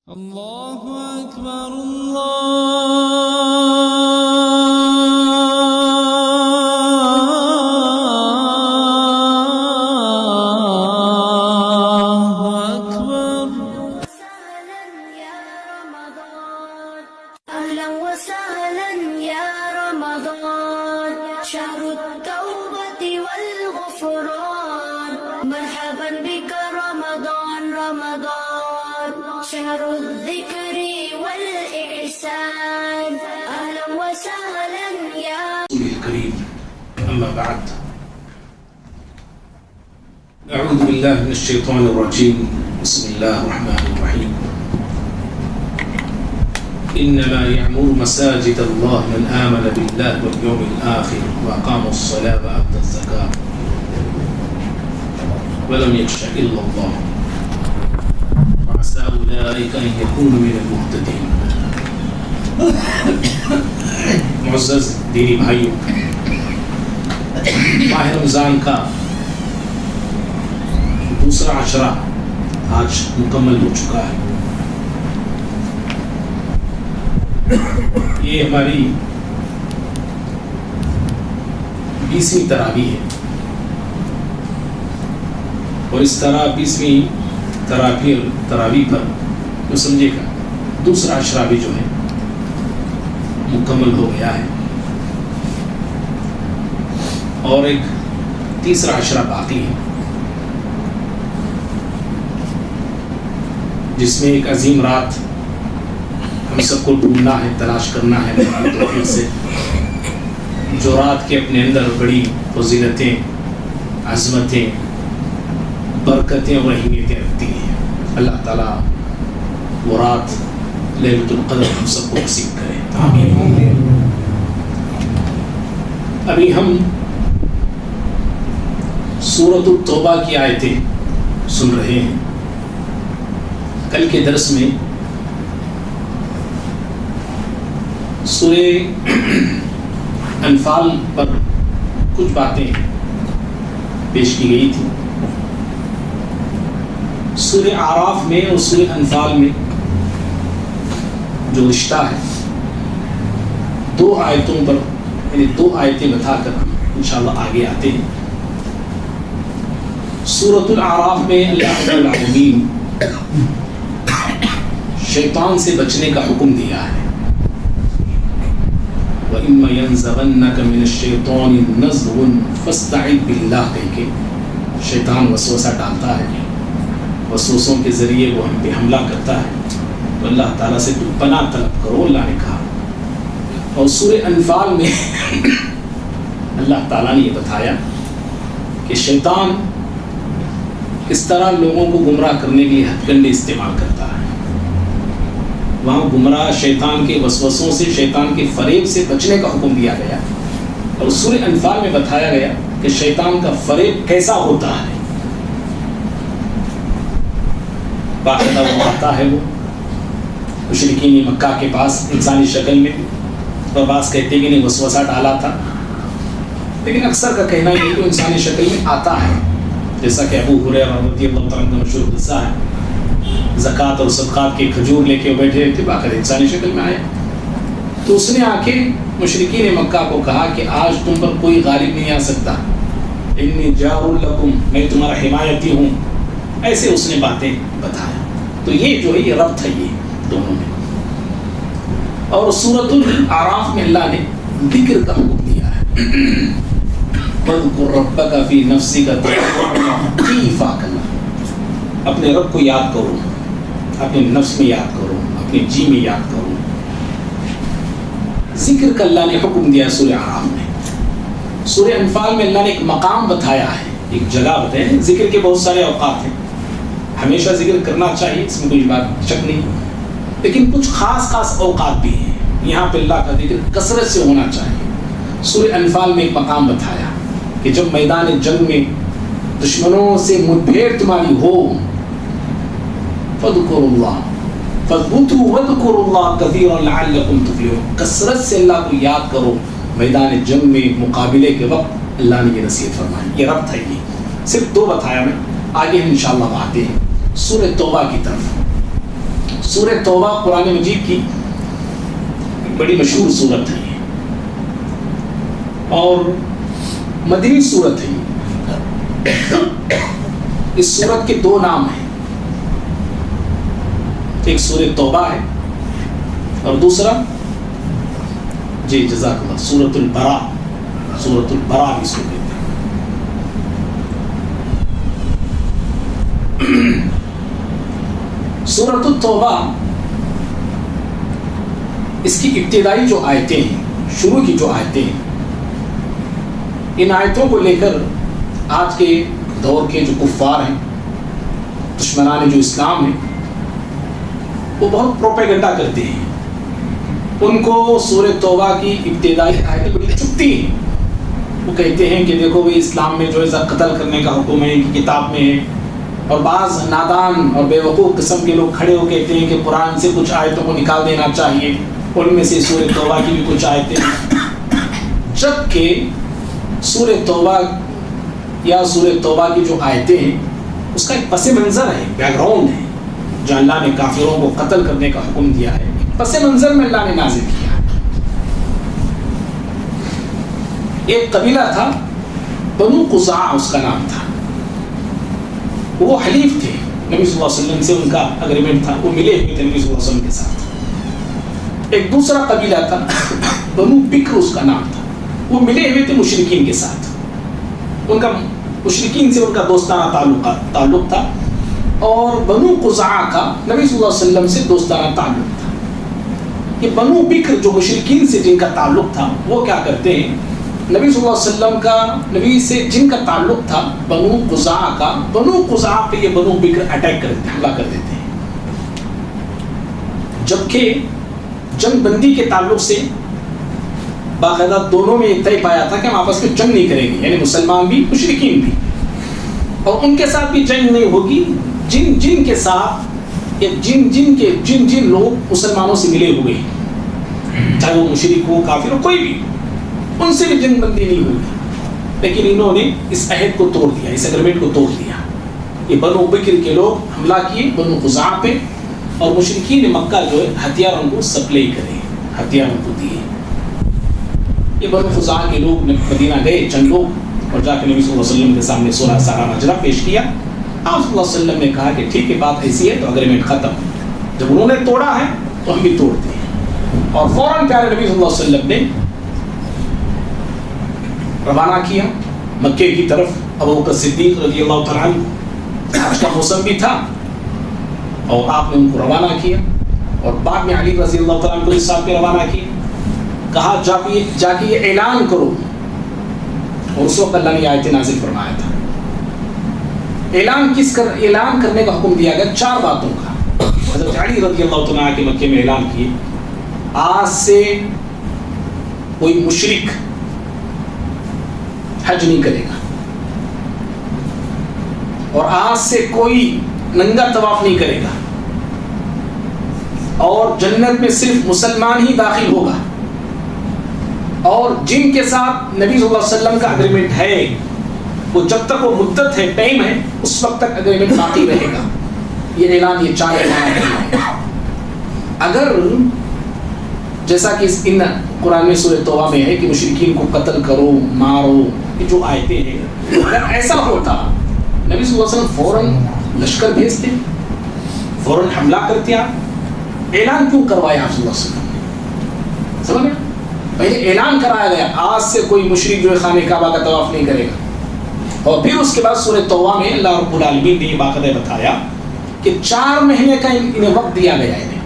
اللہ اکبر أهلا وسهلا يا رمضان شهر التوبة والغفران مرحبا بك رمضان رمضان شهر الذكر والإحسان أهلا وسهلا يا الكريم أما بعد أعوذ بالله من الشيطان الرجيم بسم الله الرحمن الرحيم إنما يعمر مساجد الله من آمن بالله واليوم الآخر وأقام الصلاة وآتى الزكاة ولم يخش إلا الله وعسى أولئك أن يكونوا من المهتدين. معزز دینی بھائیوں، ماہ رمضان کا دوسرا عشرہ آج مکمل ہو چکا ہے. یہ ہماری 20ویں تراویح ہے اور اس طرح 20ویں تراویح پر جو سمجھے گا دوسرا عشرہ بھی جو ہے مکمل ہو گیا ہے اور ایک تیسرا عشرہ باقی ہے جس میں ایک عظیم رات ہم سب کو ڈھونڈنا ہے، تلاش کرنا ہے اللہ کی توفیق سے، جو رات کے اپنے اندر بڑی فضیلتیں، عظمتیں، برکتیں اور اہمیتیں رکھتی ہیں. اللہ تعالیٰ وہ رات لیلۃ القدر ہم سب کو نصیب کرے. آمین. ابھی ہم سورۃ التوبہ کی آیتیں سن رہے ہیں. کل کے درس میں سورہ انفال پر کچھ باتیں پیش کی گئی تھی. سورہ اعراف میں اور سورہ انفال میں جو رشتہ ہے، دو آیتوں پر یعنی دو آیتیں بتا کر ہم انشاءاللہ آگے آتے ہیں. سورۃ الاعراف میں اللہ رب العالمین شیطان سے بچنے کا حکم دیا ہے. وَإِمَّا يَنزَغَنَّكَ مِنَ الشَّيْطَانِ نَزْغٌ فَاسْتَعِذْ بِاللَّهِ کہہ کے شیطان وسوسہ ڈالتا ہے، وسوسوں کے ذریعے وہ ہم پہ حملہ کرتا ہے، تو اللہ تعالیٰ سے تو پناہ طلب کرو، اللہ نے کہا. اور سورہ انفال میں اللہ تعالیٰ نے یہ بتایا کہ شیطان کس طرح لوگوں کو گمراہ کرنے کے لیے ہتھ کنڈے استعمال کرتا ہے. وہاں گمراہ شیطان کے وسوسوں سے، شیطان کے فریب سے بچنے کا حکم دیا گیا. اور سورہ انفال میں بتایا گیا کہ شیطان کا فریب کیسا ہوتا ہے. باقاعدہ وہ آتا ہے، وہ مشرکین مکہ کے پاس انسانی شکل میں، اور بعض کہتے ہیں کہ نہیں وسوسہ ڈالا تھا، لیکن اکثر کا کہنا یہ کہ انسانی شکل میں آتا ہے. جیسا کہ ابو ہریرہ رضی اللہ تعالیٰ عنہ کا مشہور قصہ ہے، زکوٰۃ اور صدقات کے کھجور لے کے بیٹھے تھے، باقاعدہ انسانی شکل میں آئے. تو اس نے آ کے مشرکین مکہ کو کہا کہ آج تم پر کوئی غالب نہیں آ سکتا، انی جار لکم، میں تمہارا حمایتی ہوں. ایسے اس نے باتیں بتایا. تو یہ جو ہے یہ ربط ہے یہ دونوں میں. اور سورۃ الاعراف میں اللہ نے ذکر کا حکم دیا ہے. وَاذْكُرْ رَبَّكَ فِي نَفْسِكَ تَضَرُّعًا وَخِيفَةً، اپنے رب کو یاد کرو، اپنے نفس میں یاد کرو، اپنے جی میں یاد کرو. ذکر کا اللہ نے حکم دیا سورہ اعراف میں. سورہ انفال میں اللہ نے ایک مقام بتایا ہے، ایک جگہ بتائی ہے. ذکر کے بہت سارے اوقات ہیں، ہمیشہ ذکر کرنا چاہیے، اس میں کوئی بات شک نہیں، لیکن کچھ خاص اوقات بھی ہیں یہاں پہ اللہ کا ذکر کثرت سے ہونا چاہیے. سورہ انفال میں ایک مقام بتایا کہ جب میدان جنگ میں دشمنوں سے مدبھیڑ تمہاری ہو، فَاذْكُرُوا اللَّهَ فَاذْكُرُوا وَاذْكُرُوا اللَّهَ كَثِيرًا لَعَلَّكُمْ تُفْلِحُونَ. کثرت سے اللہ کو یاد کرو میدان جنگ میں، مقابلے کے وقت. اللہ نے یہ نصیحت فرمائی. یہ ربط ہے. یہ صرف دو بتایا میں، آگے ہم انشاءاللہ آتے ہیں سورہ توبہ کی طرف. سورہ توبہ قرآن مجید کی بڑی مشہور سورت ہے اور مدنی سورت ہے. اس سورت کے دو نام ہیں, ایک سورہ توبہ ہے اور دوسرا جی جزاک اللہ سورۃ البراء. سورۃ البراء بھی اس کو کہتے ہیں. سورۃ التوبہ اس کی ابتدائی جو آیتیں ہیں, شروع کی جو آیتیں ہیں, ان آیتوں کو لے کر آج کے دور کے جو کفار ہیں, دشمنان جو اسلام ہیں, وہ بہت پروپیگنڈا کرتے ہیں. ان کو سورہ توبہ کی ابتدائی آیتیں بڑی چبھتی ہیں. وہ کہتے ہیں کہ دیکھو بھائی اسلام میں جو ہے قتل کرنے کا حکم ہے کہ کتاب میں ہے, اور بعض نادان اور بے وقوف قسم کے لوگ کھڑے ہو کہتے ہیں کہ قرآن سے کچھ آیتوں کو نکال دینا چاہیے, ان میں سے سورہ توبہ کی بھی کچھ آیتیں, جبکہ سورہ توبہ یا سورہ توبہ کی جو آیتیں ہیں اس کا ایک پس منظر ہے, بیک گراؤنڈ ہے. جو اللہ نے کافروں کو قتل کرنے کا حکم دیا ہے, پس منظر میں اللہ نے نازل کیا. ایک قبیلہ تھا بنو قزاع اس کا نام تھا. وہ حلیف تھے نبی صلی اللہ علیہ وسلم سے, ان کا اگریمنٹ تھا, وہ ملے ہوئے تھے نبی صلی اللہ علیہ وسلم کے ساتھ. ایک دوسرا قبیلہ تھا بنو بکر اس کا نام تھا, وہ ملے ہوئے تھے مشرکین کے ساتھ. ان کا مشرکین سے ان کا دوستانہ تعلق تھا, اور بنو قزاع کا نبی صلی اللہ علیہ وسلم سے دوستانہ تعلق تھا. یہ بنو بکر جو مشرکین سے جن کا تعلق تھا, وہ کیا کرتے ہیں, نبی صلی اللہ علیہ وسلم کا نبی سے جن کا تعلق تھا بنو قزاع کا, بنو قزاع پہ یہ بنو بکر اٹیک کر دیتے, حملہ کر دیتے ہیں. جبکہ جنگ بندی کے تعلق سے باقاعدہ دونوں میں طے پایا تھا کہ ہم آپس میں جنگ نہیں کریں گے, یعنی مسلمان بھی مشرکین بھی, اور ان کے ساتھ بھی جنگ نہیں ہوگی جن کے ساتھ یا جن لوگ مسلمانوں سے ملے ہوئے ہیں, چاہے وہ مشرک ہو کافر ہو کوئی بھی, ان سے بھی جنگ بندی نہیں ہوگی. لیکن انہوں نے اس عہد کو توڑ دیا, اس اگریمنٹ کو توڑ دیا. یہ بنو بکر کے لوگ حملہ کیے بنو قزاع پہ, اور مشرکین مکہ جو ہے ہتھیار ان کو سپلائی کرے, ہتھیار ان کو دیے. یہ بنو قزاع کے لوگ مدینہ گئے چند لوگ, اور جا کے نبی صلی اللہ علیہ وسلم کے سامنے سارا ماجرا پیش کیا. آپ صلی اللہ علیہ وسلم نے کہا کہ ٹھیک ہے بات ایسی ہے تو اگریمنٹ ختم, جب انہوں نے توڑا ہے تو ہم بھی توڑتے ہیں. اور فوراً پیارے نبی صلی اللہ علیہ وسلم نے روانہ کیا مکے کی طرف. ابو بکر صدیق رضی اللہ تعالیٰ عنہ, حج کا موسم بھی تھا, اور آپ نے ان کو روانہ کیا, اور بعد میں علی رضی اللہ تعالیٰ عنہ کو اس ساتھ پہ روانہ کیا. کہا جا کے یہ اعلان کرو, اور اس وقت اللہ نے آیت نازل فرمایا تھا. اعلان کرنے کا حکم دیا گیا 4 باتوں کا. حضرت علی رضی اللہ تعالیٰ عنہ کے مکے میں اعلان کیے, آج سے کوئی مشرک حج نہیں کرے گا, اور آج سے کوئی ننگا طواف نہیں کرے گا, اور جنت میں صرف مسلمان ہی داخل ہوگا, اور جن کے ساتھ نبی صلی اللہ علیہ وسلم کا اگریمنٹ ہے وہ جب تک وہ مدت ہے, ٹائم ہے, اس وقت تک اگریمنٹ باقی رہے گا. یہ اعلان, یہ 4 اعلان ہے. اگر جیسا کہ ان قرآن میں سورہ توبہ میں ہے کہ مشرکین کو قتل کرو مارو, یہ جو آیتیں ہیں, اگر ایسا ہوتا نبی صلی اللہ علیہ وسلم فوراً لشکر بھیجتے, فوراً حملہ کرتے. آپ اعلان کیوں کروایا آپ صلی اللہ علیہ وسلم نے؟ سمجھ گئے, پہلے اعلان کرایا گیا آج سے کوئی مشرک جو ہے خانہ کعبہ کا طواف نہیں کرے گا, اور پھر اس کے بعد سورہ توبہ میں اللہ رب العالمین نے یہ باقاعدہ بتایا کہ 4 مہینے کا انہیں وقت دیا گیا ہے.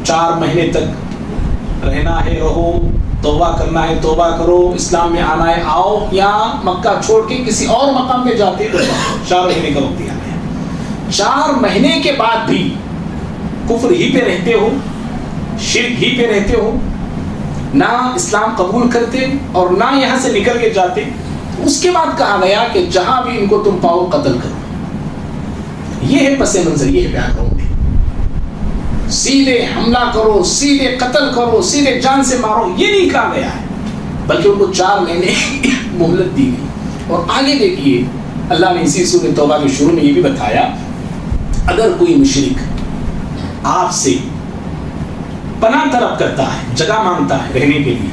4 مہینے تک رہنا ہے رہو, توبہ کرنا ہے توبہ کرو, اسلام میں آنا ہے آؤ, یا مکہ چھوڑ کے کسی اور مقام پہ جاتے تو 4 مہینے کا وقت دیا گیا. 4 مہینے کے بعد بھی کفر ہی پہ رہتے ہو, شرک ہی پہ رہتے ہو, نہ اسلام قبول کرتے اور نہ یہاں سے نکل کے جاتے, اس کے بعد کہا گیا کہ جہاں بھی ان کو تم پاؤ قتل کرو. یہ ہے پس منظر, یہ ہے بیان کروں گے. سیدھے حملہ کرو, سیدھے قتل کرو, سیدھے جان سے مارو, یہ نہیں کہا گیا ہے, بلکہ ان کو 4 مہینے مہلت دی گئی. اور آگے دیکھیے اللہ نے اسی سورۃ توبہ کے شروع میں یہ بھی بتایا, اگر کوئی مشرک آپ سے پناہ طلب کرتا ہے, جگہ مانگتا ہے رہنے کے لیے.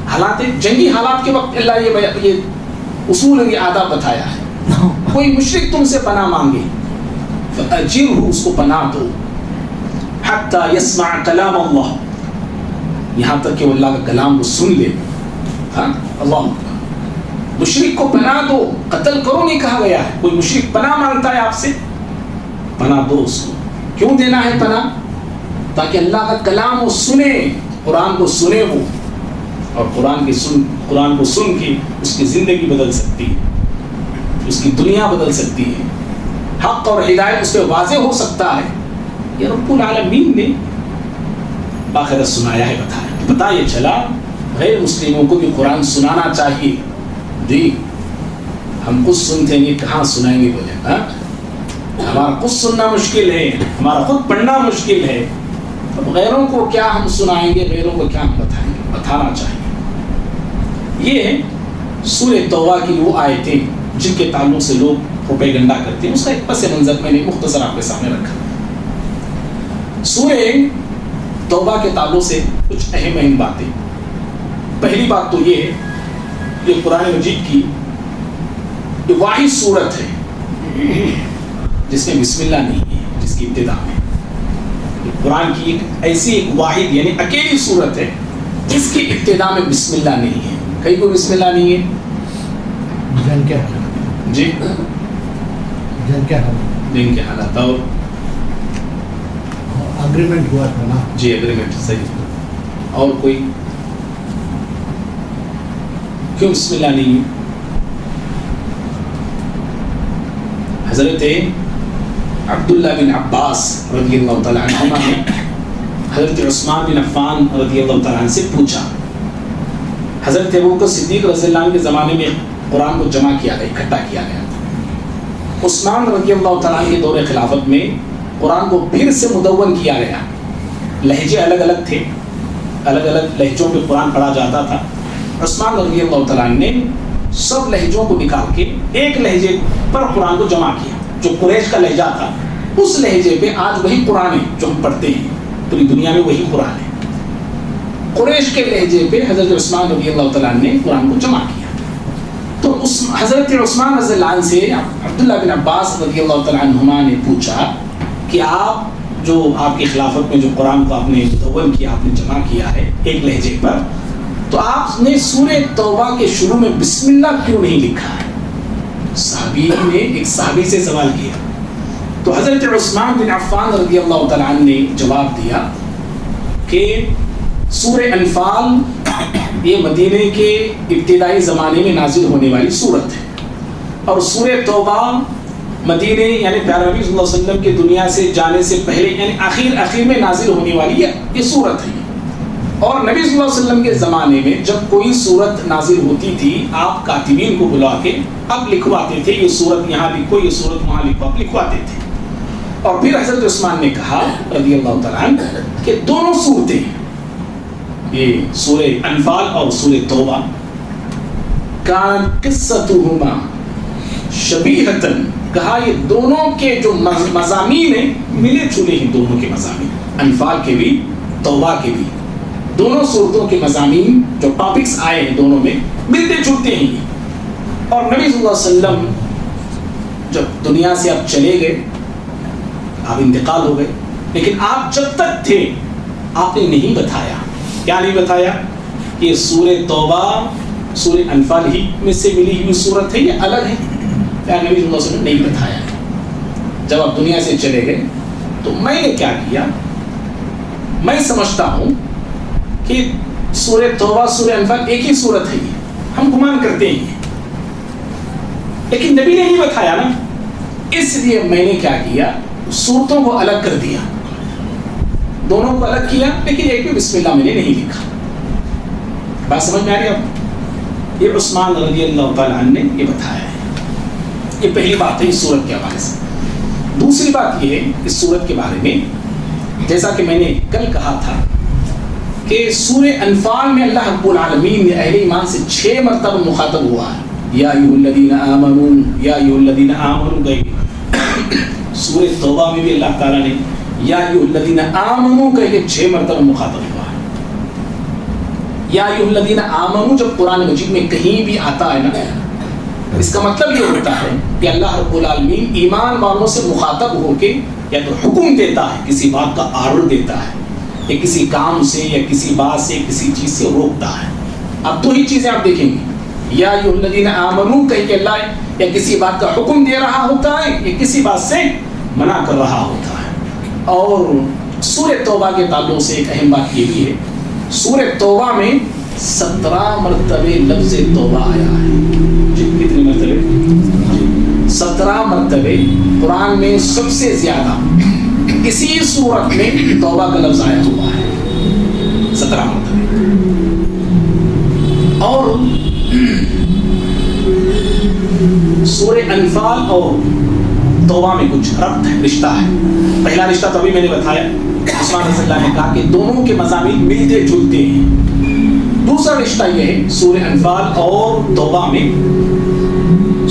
حالات جنگی حالات کے وقت اللہ یہ اصول یہ آداب بتایا ہے. کوئی مشرک تم سے پناہ مانگے فأجرہ, اس کو پناہ دو, حتی یسمع کلام اللہ, یہاں تک کہ وہ اللہ کا کلام کو سن لے. ہاں اللہ, مشرک کو پناہ دو, قتل کرو نہیں کہا گیا ہے. کوئی مشرک پناہ مانگتا ہے آپ سے, پناہ دو اس کو. کیوں دینا ہے پناہ؟ تاکہ اللہ کا کلام وہ سنے, قرآن کو سنے وہ, اور قرآن کو سن کے اس کی زندگی بدل سکتی ہے, اس کی دنیا بدل سکتی ہے, حق اور ہدایت اس پہ واضح ہو سکتا ہے. یہ رب العالمین نے باقاعدہ سنایا ہے, پتہ یہ چلا غیر مسلموں کو بھی قرآن سنانا چاہیے. جی ہم خود سنتے نہیں, کہاں سنائیں گے بولے. ہاں ہمارا خود سننا مشکل ہے, ہمارا خود پڑھنا مشکل ہے, اب غیروں کو کیا ہم سنائیں گے, غیروں کو کیا ہم بتائیں گے. بتانا چاہیے. یہ ہے سورہ توبہ کی وہ آیتیں جن کے تعلق سے لوگ پروپیگنڈا کرتے ہیں. اس کا ایک پس منظر میں نے مختصر آپ کے سامنے رکھا. سورہ توبہ کے تعلق سے کچھ اہم باتیں. پہلی بات تو یہ ہے, یہ قرآن مجید کی یہ واحد صورت ہے جس میں بسم اللہ نہیں ہے, جس کی ابتدا میں. قرآن کی ایک ایسی ایک واحد یعنی اکیلی صورت ہے جس کی ابتدا میں بسم اللہ نہیں ہے. کہیں کوئی بسم اللہ نہیں ہے. جی دن کے حالات اور اگریمنٹ ہوا تھا نا. جی اگریمنٹ صحیح. اور کوئی کیوں بسم اللہ نہیں ہے؟ حضرت عبداللہ بن عباس رضی اللہ تعالیٰ عنہما نے حضرت عثمان بن عفان رضی اللہ تعالیٰ عنہ سے پوچھا. حضرت ابوبکر صدیق رضی اللہ عنہ کے زمانے میں قرآن کو جمع کیا گیا, اکٹھا کیا گیا تھا. عثمان رضی اللہ تعالیٰ عنہ کے دور خلافت میں قرآن کو پھر سے مدون کیا گیا. لہجے الگ الگ تھے, الگ الگ لہجوں میں قرآن پڑھا جاتا تھا. عثمان رضی اللہ تعالیٰ عنہ نے سب لہجوں کو نکال کے ایک لہجے پر قرآن کو جمع کیا. جو قریش کا لہجہ تھا اس لہجے پہ آج وہی قرآن ہے جو ہم پڑھتے ہیں, پوری دنیا میں وہی قرآن ہے. قریش کے لہجے پہ حضرت عثمان رضی اللہ تعالیٰ عنہ نے قرآن کو جمع کیا. تو حضرت عثمان رضی اللہ عنہ سے عبداللہ بن عباس رضی اللہ تعالیٰ عنہما نے پوچھا کہ آپ جو آپ کی خلافت میں جو قرآن کو آپ نے مدون کیا, آپ نے جمع کیا ہے ایک لہجے پر, تو آپ نے سورہ توبہ کے شروع میں بسم اللہ کیوں نہیں لکھا ہے؟ صحابی نے ایک صحابی سے سوال کیا. تو حضرت عثمان بن عفان رضی اللہ تعالیٰ عنہ نے جواب دیا کہ سورہ انفال یہ مدینے کے ابتدائی زمانے میں نازل ہونے والی صورت ہے, اور سورہ توبہ مدینے یعنی پیارے نبی صلی اللہ علیہ وسلم کے دنیا سے جانے سے پہلے یعنی آخر میں نازل ہونے والی یہ صورت ہے. اور نبی صلی اللہ علیہ وسلم کے زمانے میں جب کوئی صورت نازل ہوتی تھی آپ کاتبین کو بلا کے اب لکھواتے تھے, یہ صورت یہاں لکھو, یہ صورت وہاں لکھو, اب لکھواتے تھے. اور پھر حضرت عثمان نے کہا رضی اللہ تعالیٰ عنہ کہ دونوں صورتیں, یہ سورہ انفال اور سورہ توبہ, کان قصتہما شبیہتن, کہا یہ دونوں کے جو مضامین ہیں ملے جلے ہیں. دونوں کے مضامین, انفال کے بھی توبہ کے بھی, دونوں صورتوں کے مضامین جو ٹاپکس آئے ہیں دونوں میں ملتے جلتے ہیں. اور نبی صلی اللہ علیہ وسلم جب دنیا سے اب چلے گئے, آپ انتقال ہو گئے, لیکن آپ جب تک تھے آپ نے نہیں بتایا. کیا نہیں بتایا؟ کہ سورہ توبہ سورہ انفال ہی میں سے ملی ہوئی صورت ہے یا الگ ہے؟ کیا نبی صلی اللہ علیہ وسلم نے نہیں بتایا. جب آپ دنیا سے چلے گئے تو میں نے کیا کیا, میں سمجھتا ہوں کہ سورہ توبہ سورہ انفال ایک ہی صورت ہے, ہم گمان کرتے ہیں, لیکن نبی نے نہیں بتایا نا, اس لیے میں نے کیا کیا, صورتوں کو الگ کر دیا, دونوں کو الگ کیا, لیکن ایک بھی بسم اللہ میں نے نہیں لکھا. بات سمجھ میں آ رہی ہے آپ؟ یہ عثمان رضی اللہ تعالیٰ عنہ نے یہ بتایا ہے. یہ پہلی بات ہے اس صورت کے حوالے سے. دوسری بات یہ ہے اس صورت کے بارے میں, جیسا کہ میں نے کل کہا تھا کہ سورہ انفال میں اللہ رب العالمین نے اہل ایمان سے 6 مرتبہ مخاطب ہوا ہے. یا ایھا الذین آمنوا, یا ایھا الذین آمنوا گئی. سورہ توبہ میں بھی اللہ تعالیٰ نے یا ایھا الذین آمنوا کہہ کے 6 مرتبہ مخاطب ہوا ہے. یا ایھا الذین آمنوا جب قرآن مجید میں کہیں بھی آتا ہے نا، اس کا مطلب یہ ہوتا ہے کہ اللہ رب العالمین ایمان والوں سے مخاطب ہو کے یا تو حکم دیتا ہے، کسی بات کا آرڈر دیتا ہے، یا کسی کام سے یا کسی بات سے کسی چیز سے روکتا ہے. اب 2 ہی چیزیں آپ دیکھیں گے، یا ایھا الذین آمنوا کہہ کے اللہ یا کسی بات کا حکم دے رہا ہوتا ہے یا کسی بات سے منع کر رہا ہوتا ہے. اور سورہ توبہ کے تعلق سے ایک اہم بات یہ بھی ہے، سورہ توبہ میں 17 مرتبہ لفظ توبہ آیا ہے. کتنے مرتبہ؟ 17 مرتبہ. قرآن میں سب سے زیادہ اسی صورت میں توبہ کا لفظ آیا ہوا ہے 17 مرتبہ. اور سورہ انفال اور توبہ میں کچھ ربط ہے، رشتہ ہے. پہلا رشتہ تو ابھی میں نے بتایا، عثمان رضی اللہ نے کہا کہ دونوں کے مضامین ملتے جلتے ہیں. دوسرا رشتہ یہ ہے سورہ انفال اور توبہ میں.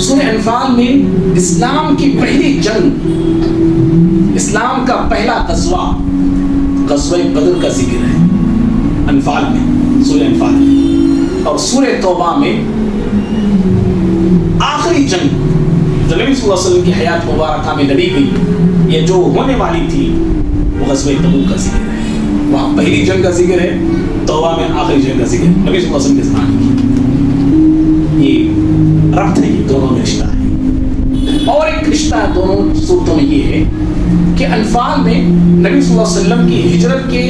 سورہ انفال میں اسلام کی پہلی جنگ، اسلام کا پہلا غزوہ، غزوہ بدر کا ذکر ہے انفال میں، سورہ انفال میں. اور سورہ توبہ میں آخری جنگ جو نبی صلی اللہ علیہ وسلم کی حیات مبارکہ میں لڑی گئی، یہ جو ہونے والی تھی، وہ غزوہ تبوک کا ذکر ہے. وہاں پہلی جنگ کا ذکر ہے، توبہ میں آخری جنگ کا ذکر ہے نبی صلی اللہ علیہ وسلم کے زمانے کی. یہ ربط ہے، یہ دونوں میں رشتہ ہے. اور ایک رشتہ دونوں صورتوں میں یہ ہے کہ انفال میں نبی صلی اللہ علیہ وسلم کی ہجرت کے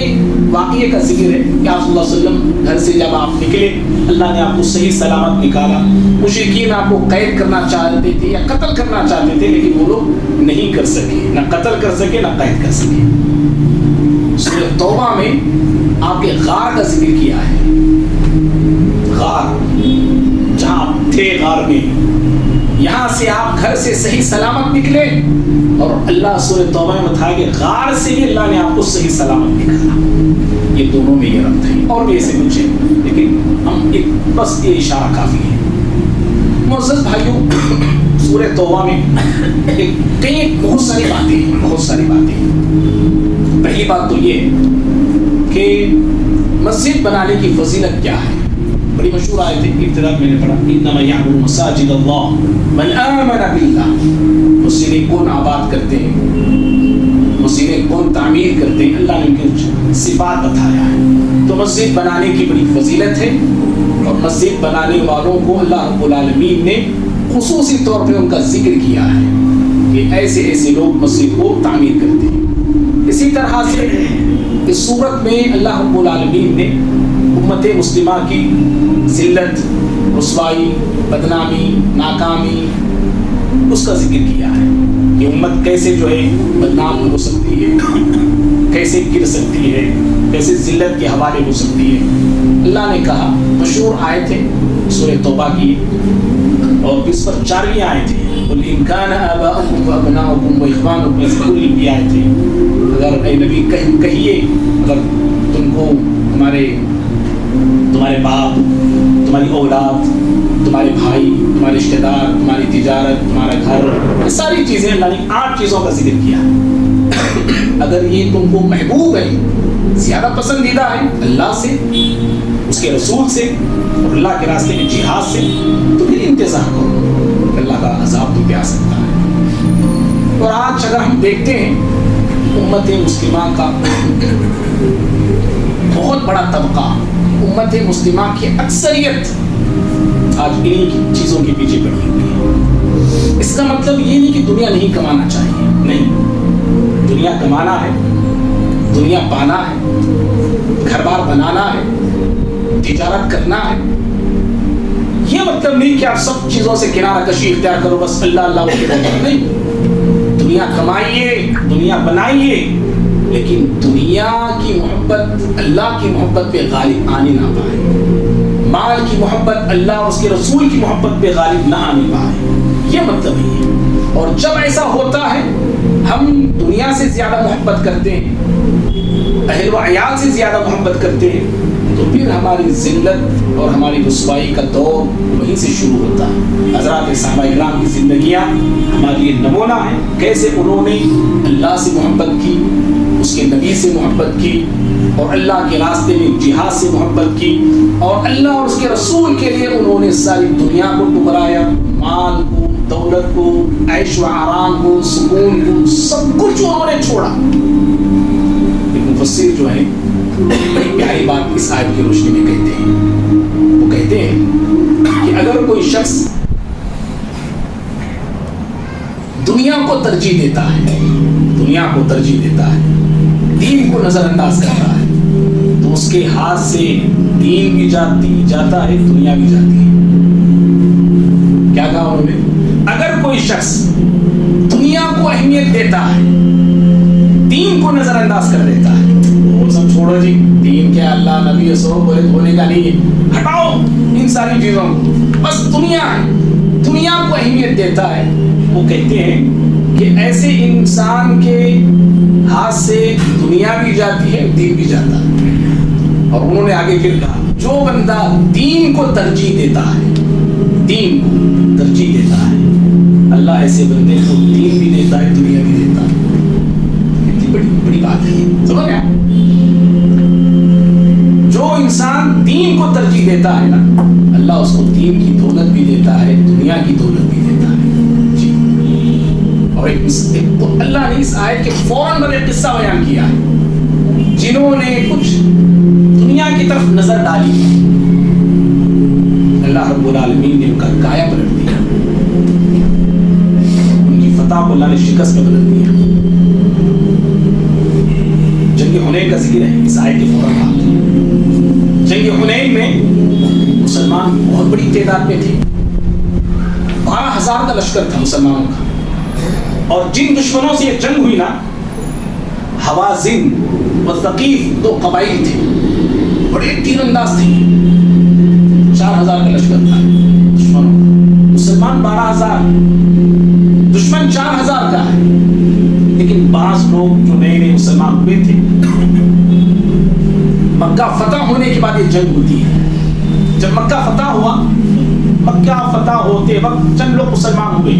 واقعے کا ذکر ہے کہ آپ صلی اللہ علیہ وسلم گھر سے جب آپ نکلے، اللہ نے آپ کو صحیح سلامت نکالا. مشرکین آپ کو قید کرنا چاہتے تھے یا قتل کرنا چاہتے تھے، لیکن وہ لوگ نہیں کر سکے، نہ قتل کر سکے نہ قید کر سکے. سورہ توبہ میں آپ کے غار کا ذکر کیا ہے. غار جہاں آپ تھے، غار میں، یہاں سے آپ گھر سے صحیح سلامت نکلے، اور اللہ سورہ توبہ میں بتایا کہ غار سے بھی اللہ نے آپ کو صحیح سلامت نکالا. یہ دونوں میں یہ ربط ہے. اور بھی ایسے کچھ ہے، لیکن ہم ایک بس یہ اشارہ کافی ہے. معزز بھائیوں، سورہ توبہ میں کئی بہت ساری باتیں ہیں، بہت ساری باتیں ہیں. پہلی بات تو یہ کہ مسجد بنانے کی فضیلت کیا ہے. بڑی مشہور آیت ہے، ابتدا میں نے پڑھا، انما یعمر مساجد اللہ من آمن باللہ. مسجدیں کون آباد کرتے ہیں، مسجدیں کون تعمیر کرتے ہیں، اللہ نے ان کی صفات بتایا ہے. تو مسجد بنانے کی بڑی فضیلت ہے، اور مسجد بنانے والوں کو اللہ رب العالمین نے خصوصی طور پہ ان کا ذکر کیا ہے کہ ایسے ایسے لوگ مسجد کو تعمیر کرتے ہیں. اسی طرح سے اس صورت میں اللہ رب العالمین نے امت مسلمہ کی ذلت، رسوائی، بدنامی، ناکامی، اس کا ذکر کیا ہے کہ امت کیسے جو ہے بدنام ہو سکتی ہے، کیسے گر سکتی ہے، کیسے ذلت کے حوالے ہو سکتی ہے. اللہ نے کہا، مشہور آیت ہے سورہ توبہ کی، اور اس پر 4ویں آیت ہے، قل ان کان آباؤکم وابناؤکم واخوانکم، اس پوری کی آیت ہے. اگر اے نبی کہیے، اگر تم کو تمہارے باپ، تمہاری اولاد، تمہارے بھائی، تمہارے رشتہ دار، تمہاری تجارت، تمہارا گھر، یہ ساری چیزیں اللہ نے 8 چیزوں کا ذکر کیا. اگر یہ تم کو محبوب ہے، زیادہ پسندیدہ ہے اللہ سے، اس کے رسول سے، اور اللہ کے راستے میں جہاد سے، تو پھر انتظار کرو کہ اللہ کا عذاب تو آ سکتا ہے. اور آج اگر ہم دیکھتے ہیں امت مسلمہ کا بہت بڑا طبقہ، امت مسلمہ کی اکثریت آج انہی چیزوں کے پیچھے پڑی ہوئی ہے. اس کا مطلب یہ نہیں کہ دنیا نہیں کمانا چاہیے، نہیں، دنیا کمانا ہے، دنیا پانا ہے، گھر بار بنانا ہے، تجارت کرنا ہے. یہ مطلب نہیں کہ آپ سب چیزوں سے کنارہ کشی اختیار کرو، بس اللہ اللہ کے بولو. نہیں، دنیا کمائیے، دنیا بنائیے، لیکن دنیا کی محبت اللہ کی محبت پہ غالب آنے نہ پائے، مال کی محبت اللہ اور اس کے رسول کی محبت پہ غالب نہ آنے پائے. یہ مطلب ہی ہے. اور جب ایسا ہوتا ہے، ہم دنیا سے زیادہ محبت کرتے ہیں، اہل و عیال سے زیادہ محبت کرتے ہیں، تو پھر ہماری ذلت اور ہماری رسوائی کا دور وہیں سے شروع ہوتا ہے. حضرات صحابہ کرام کی زندگیاں ہمارے لیے نمونہ ہیں، کیسے انہوں نے اللہ سے محبت کی، نبی سے محبت کی اور اللہ کے راستے میں جہاد سے محبت کی اور اللہ اور اس کے رسول کے لیے انہوں نے ساری دنیا کو ٹکرایا، مال کو، دولت کو، عیش و آرام کو، سکون کو، سب کچھ انہوں نے چھوڑا۔ ایک مفسر جو ہے بڑی پیاری بات اس آیت کی روشنی میں کہتے ہیں، وہ کہتے ہیں کہ اگر کوئی شخص دنیا کو ترجیح دیتا ہے، دنیا کو ترجیح دیتا ہے، دین کو نظر انداز کرتا ہے، تو اس کے ہاتھ سے دین بھی جاتا ہے، دنیا بھی جاتی ہے۔ کیا کہا انہوں نے؟ اگر کوئی شخص دنیا کو اہمیت دیتا ہے، دین کو نظر انداز کر دیتا ہے، وہ سب چھوڑو جی، دین کیا، اللہ نبی رسول بولے ہونے کا نہیں ہے، ہٹاؤ ان ساری چیزوں کو، بس دنیا ہے، دنیا کو اہمیت دیتا ہے، وہ کہتے ہیں کہ ایسے انسان کے ہاتھ سے دنیا بھی جاتی ہے، دین بھی جاتا ہے۔ اور انہوں نے آگے پھر کہا جو بندہ دین کو ترجیح دیتا ہے، دین کو ترجیح دیتا ہے، اللہ ایسے بندے کو دین بھی دیتا ہے، دنیا بھی دیتا ہے۔ اتنی بڑی بات ہے، سمجھ گیا؟ جو انسان دین کو ترجیح دیتا ہے نا، اللہ اس کو دین کی دولت بھی دیتا ہے، دنیا کی دولت بھی دیتا ہے۔ جی، اور اللہ نے اس آیت کے فوراً بعد ایک قصہ بیان کیا ہے، جنہوں نے کچھ دنیا کی طرف نظر ڈالی، اللہ رب العالمین نے ان کا کایا پلٹ دیا، ان کی فتح کو اللہ نے شکست میں بدل دیا۔ جنگ حنین کا ذکر ہے اس آیت کے فوراً بعد۔ جنگ حنین میں مسلمان بہت بڑی تعداد میں تھے، 12,000 کا لشکر تھا مسلمانوں کا، اور جن دشمنوں سے یہ جنگ ہوئی نا، حوازن و ثقیف، دو قبائل تھے، بڑے تیر انداز تھے، 4,000 کا لشکر تھا دشمنوں، مسلمان 12,000، دشمن 4,000 کا ہے۔ لیکن بعض لوگ جو نئے نئے مسلمان ہوئے تھے، مکہ فتح ہونے کے بعد یہ جنگ ہوتی ہے، جب مکہ فتح ہوا، مکہ فتح ہوتے وقت چند لوگ مسلمان ہوئے،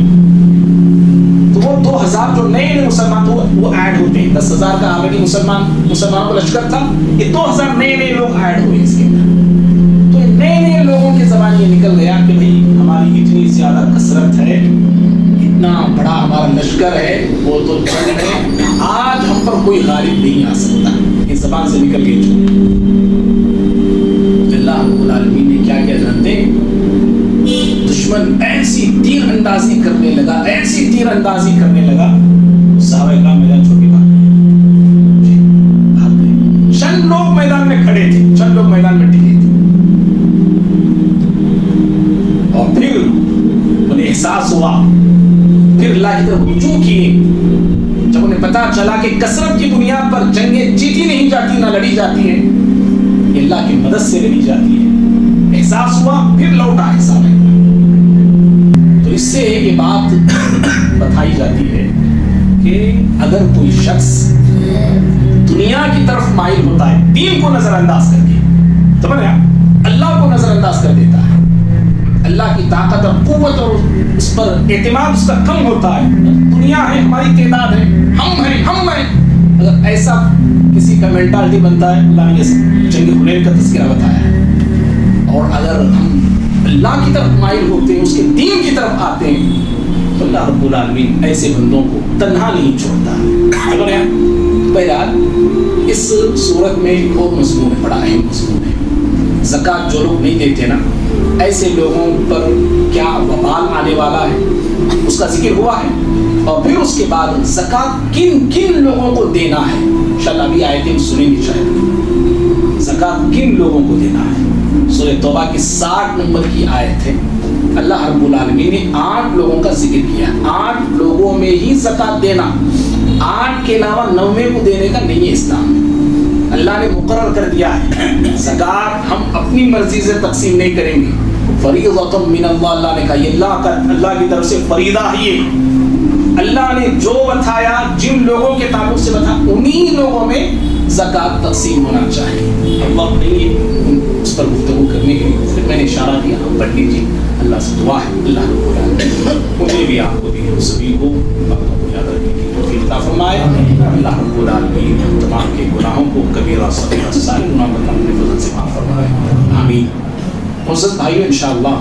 تو وہ 2,000 جو نئے نئے مسلمان تھے وہ ایڈ ہوتے ہیں، 10,000 کا آلریڈی مسلمانوں کا لشکر تھا، یہ 2,000 نئے نئے لوگ ایڈ ہوئے اس کے اندر۔ تو نئے نئے لوگوں کے زبان یہ نکل گیا کہ بھئی ہماری اتنی زیادہ کثرت ہے، اتنا بڑا ہمارا لشکر ہے، وہ تو جنگ ہے، آج ہم پر کوئی غالب نہیں آ سکتا، یہ زبان سے نکل گئی۔ جو اللہ رب العالمین نے کیا کیا جانتے ہیں؟ دشمن ایسی تیر اندازی کرنے لگا، ایسی تیر اندازی کرنے لگا، صحابہ کرام میدان چھوڑ کے بھاگ گئے۔ چند لوگ میدان میں کھڑے تھے، چند لوگ میدان میں ٹکے تھے، اور پھر انہیں احساس ہوا، پھر اللہ کی طرف رجوع کیے۔ جب انہیں پتا چلا کہ کثرت کی بنیاد پر جنگیں جیتی نہیں جاتی، نہ لڑی جاتی ہیں، یہ اللہ کی مدد سے لڑی جاتی ہے، احساس ہوا، پھر لوٹا حساب ہے۔ تو اس سے یہ بات بتائی جاتی ہے کہ اگر کوئی شخص دنیا کی طرف مائل ہوتا ہے، دین کو نظر انداز کر کے، تو اللہ کو نظر انداز کر دیتا ہے، اللہ کی طاقت اور قوت اور اس پر اعتماد اس کا کم ہوتا ہے، دنیا ہے، ہماری تعداد ہے، ہم ہیں، اگر ایسا کسی کا مینٹالٹی بنتا ہے، اللہ نے جنگ حنین کا تذکرہ بتایا ہے، اور اگر ہم اللہ کی طرف مائل ہوتے ہیں، اس کے دین کی طرف آتے ہیں، تو اللہ رب العالمین ایسے بندوں کو تنہا نہیں چھوڑتا۔ بہرحال اس صورت میں ایک اور مضمون ہے، بڑا اہم مضمون ہے، زکوٰۃ جو لوگ نہیں دیتے نا، ایسے لوگوں پر کیا وبال آنے والا ہے، اس کا ذکر ہوا ہے، اور پھر اس کے بعد زکوٰۃ کن کن لوگوں کو دینا ہے، انشاءاللہ ابھی آیتیں سنیں گے شاید، زکوٰۃ کن لوگوں کو دینا ہے۔ سورہ توبہ کی 60 نمبر کی آیت ہے، اللہ رب العالمین نے 8 لوگوں کا ذکر کیا، 8 لوگوں میں ہی زکوٰۃ دینا، 8 کے علاوہ 9ویں کو دینے کا نہیں ہے اسلام میں۔ اللہ نے مقرر کر دیا ہے زکوٰۃ ہم اپنی مرضی سے تقسیم نہیں کریں گے، فریضۃ من اللہ، اللہ نے کہا یہ اللہ کی طرف سے فریضہ ہی ہے، اللہ نے جو بتایا، جن لوگوں کے تعلق سے بتایا، انہی لوگوں میں زکوٰۃ تقسیم ہونا چاہیے۔ اب وقت نہیں ہے اس پر گفتگو کرنے کے لیے، پھر میں نے اشارہ دیا، ہم پڑھ لیجیے، اللہ سے دعا ہے اللہ رب العالمین مجھے بھی آپ کو بھی سبھی کو باتوں کو یاد رکھنے کی توفیق عطا فرمائے۔ اللہ رب العالمین تمام صغیرہ سارے گناہوں کو اپنے فضل سے معاف فرمائے، آمین۔ معزز بھائیو انشاءاللہ